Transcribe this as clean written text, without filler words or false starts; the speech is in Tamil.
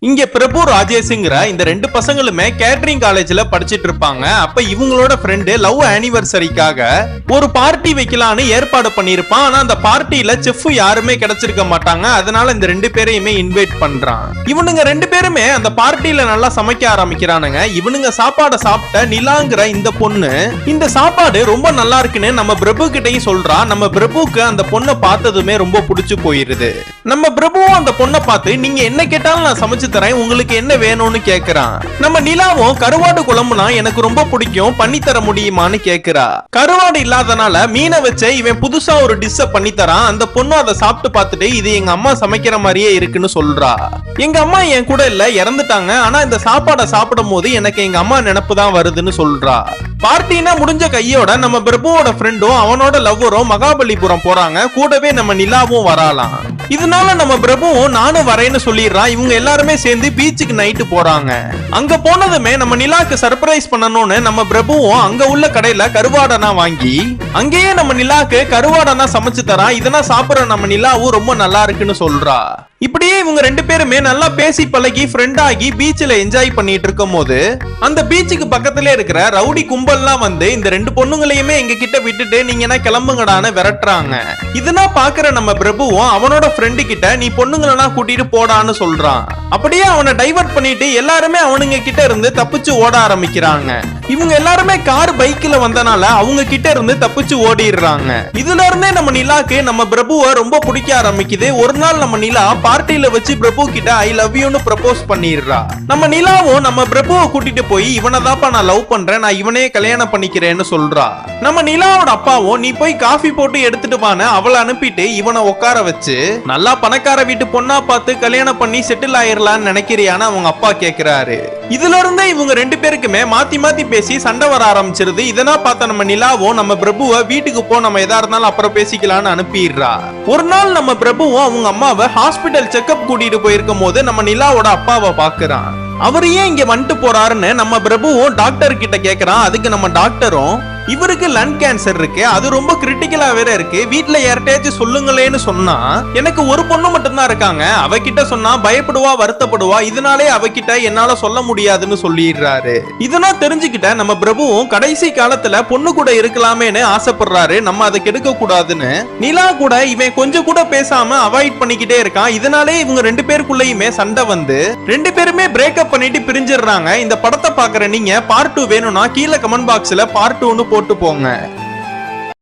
இங்க பிரபு ராஜேஷ்ங்கிற இந்த ரெண்டு பசங்களுமே கேட்டரிங் காலேஜ்ல படிச்சிட்டு இருப்பாங்க. அப்ப இவங்களோட ஃப்ரெண்டு லவ் ஆனிவர்சரிக்காக ஒரு பார்ட்டி வைக்கலான்னு ஏற்பாடு பண்ணிருப்பான். ஆனா அந்த பார்ட்டியில செஃப் யாருமே கிடைச்சிருக்க மாட்டாங்க. அதனால இந்த ரெண்டு பேரையுமே இன்வைட் பண்றான். இவனுங்க ரெண்டு பேருமே அந்த பார்ட்டியில நல்லா சமைக்க ஆரம்பிக்கிறானுங்க. இவனுங்க சாப்பாடை சாப்பிட்ட நிலாங்கிற இந்த பொண்ணு இந்த சாப்பாடு ரொம்ப நல்லா இருக்குன்னு நம்ம பிரபு கிட்டையும் சொல்றா. நம்ம பிரபுக்கு அந்த பொண்ணை பார்த்ததுமே ரொம்ப பிடிச்சு போயிருது. நம்ம பிரபுவும் அந்த பொண்ணை பார்த்து நீங்க என்ன கேட்டாலும் நான் சமைச்சு தரேன், உங்களுக்கு என்ன வேணும்னு கேக்குறான். நம்ம நிலாவும் கருவாடு குழம்புனா எனக்கு ரொம்ப பிடிக்கும், பண்ணி தர முடியுமான்னு கேக்குறா. கருவாடு இல்லாதனால மீனை வச்சு இவன் புதுசா ஒரு டிஷ் பண்ணி தரான். அந்த பொண்ணு அதை சாப்பிட்டு பார்த்துட்டு இது எங்க அம்மா சமைக்கிற மாதிரியே இருக்குன்னு சொல்றா. எங்க அம்மா என் கூட இல்ல, இறந்துட்டாங்க. ஆனா இந்த சாப்பாடை சாப்பிடும் போது எனக்கு எங்க அம்மா நினைப்பு தான் வருதுன்னு சொல்றா. பார்ட்டினா முடிஞ்ச கையோட நம்ம பிரபுவோட ஃப்ரெண்டும் அவனோட லவ்வரும் மகாபலிபுரம் போறாங்க. கூடவே நம்ம நிலாவும் வராலாம். இதனால நம்ம பிரபுவும் நானும் வரேன்னு சொல்லிடுறான். இவங்க எல்லாருமே சேர்ந்து பீச்சுக்கு நைட்டு போறாங்க. அங்க போனதுமே நம்ம நிலாக்கு சர்ப்ரைஸ் பண்ணணும்னு நம்ம பிரபுவும் அங்க உள்ள கடையில கருவாடனா வாங்கி அங்கேயே நம்ம நிலாக்கு கருவாடனா சமைச்சு தரான். இதெல்லாம் சாப்பிடுற நம்ம நிலாவும் ரொம்ப நல்லா இருக்குன்னு சொல்றா. இப்படியே இவங்க ரெண்டு பேருமே நல்லா பேசி பழகி ஃப்ரெண்ட் ஆகி பீச்ல என்ஜாய் பண்ணிட்டு இருக்கும் போது அந்த பீச்சுக்கு பக்கத்துல இருக்கிற ரவுடி கும்பல்லாம் வந்து இந்த ரெண்டு பொண்ணுங்களையுமே எங்க கிட்ட விட்டுட்டு நீங்க என்ன கிளம்புங்கடான்னு விரட்டுறாங்க. இதெல்லாம் பாக்குற நம்ம பிரபுவும் அவனோட ஃப்ரெண்டு கிட்ட நீ பொண்ணுங்களெல்லாம் கூட்டிட்டு போடான்னு சொல்றான். அப்படியே அவனை டைவர்ட் பண்ணிட்டு எல்லாருமே அவனுங்க கிட்ட இருந்து தப்பிச்சு ஓட ஆரம்பிக்கிறாங்க. இவங்க எல்லாருமே கார் பைக்ல வந்தனால அவங்க கிட்ட இருந்து தப்பிச்சு ஓடிடுறாங்க. இதுல இருந்தே நம்ம நிலாக்கு நம்ம பிரபுவை ரொம்ப பிடிக்க ஆரம்பிக்குது. ஒரு நாள் நம்ம நிலா பார்ட்டியில வச்சு பிரபு கிட்ட ஐ லவ் யூன்னு ப்ரப்போஸ் பண்ணிடுறா. நம்ம நிலாவும் நம்ம பிரபுவை கூட்டிட்டு போய் இவனை தான்ப்பா நான் லவ் பண்றேன், நான் இவனே கல்யாணம் பண்ணிக்கிறேன்னு சொல்றா. நம்ம நிலாவோட அப்பாவும் நீ போய் காஃபி போட்டு எடுத்துட்டு வான்னு அவளை அனுப்பிட்டு இவனை உட்கார வச்சு நல்லா பணக்கார வீட்டு பொண்ணா பார்த்து கல்யாணம் பண்ணி செட்டில் ஆயிரலான்னு நினைக்கிறியான்னு அவங்க அப்பா கேக்குறாரு. இதுல இருந்தே இவங்க ரெண்டு பேருக்குமே மாத்தி மாத்தி பேசி சண்டை வர ஆரம்பிச்சிருது. இதனா பார்த்த நம்ம நிலாவும் நம்ம பிரபுவை வீட்டுக்கு போ, நம்ம எதா இருந்தாலும் அப்புறம் பேசிக்கலாம்னு அனுப்பிடுறா. ஒரு நாள் நம்ம பிரபுவும் அவங்க அம்மாவை ஹாஸ்பிட்டல் செக்அப் கூட்டிட்டு போயிருக்கும் போது நம்ம நிலாவோட அப்பாவை பாக்குறான். அவர் ஏன் இங்க வந்துட்டு போறாருன்னு நம்ம பிரபுவும் டாக்டர் கிட்ட கேக்குறான். அதுக்கு நம்ம டாக்டரும் இவருக்கு லங் கேன்சர் இருக்கு, அது ரொம்ப கிரிட்டிக்கலா வேற இருக்கு, வீட்டுல யார்கிட்டயாச்சும் சொல்லுங்களேன்னு சொன்னா எனக்கு ஒரு பொண்ணு மட்டும்தான் இருக்காங்க, அவகிட்ட சொன்னா பயப்படுவா வருத்தப்படுவா, இதனாலே அவகிட்ட என்னால சொல்ல முடியாதுன்னு சொல்லிடுறாரு. இதெல்லாம் தெரிஞ்சுக்கிட்ட நம்ம பிரபுவும் கடைசி காலத்துல பொண்ணு கூட இருக்கலாமேன்னு ஆசைப்படுறாரு. நம்ம அதை கெடுக்க கூடாதுன்னு நிலா கூட இவன் கொஞ்சம் கூட பேசாம அவாய்ட் பண்ணிக்கிட்டே இருக்கான். இதனாலே இவங்க ரெண்டு பேருக்குள்ளயுமே சண்டை வந்து ரெண்டு பேருமே பிரேக்கப் பண்ணிட்டு பிரிஞ்சிடுறாங்க. இந்த படத்தை பாக்குற நீங்க பார்ட் 2 வேணும்னா கீழே கமெண்ட் பாக்ஸ்ல பார்ட் 2ன்னு போட்டு போங்க.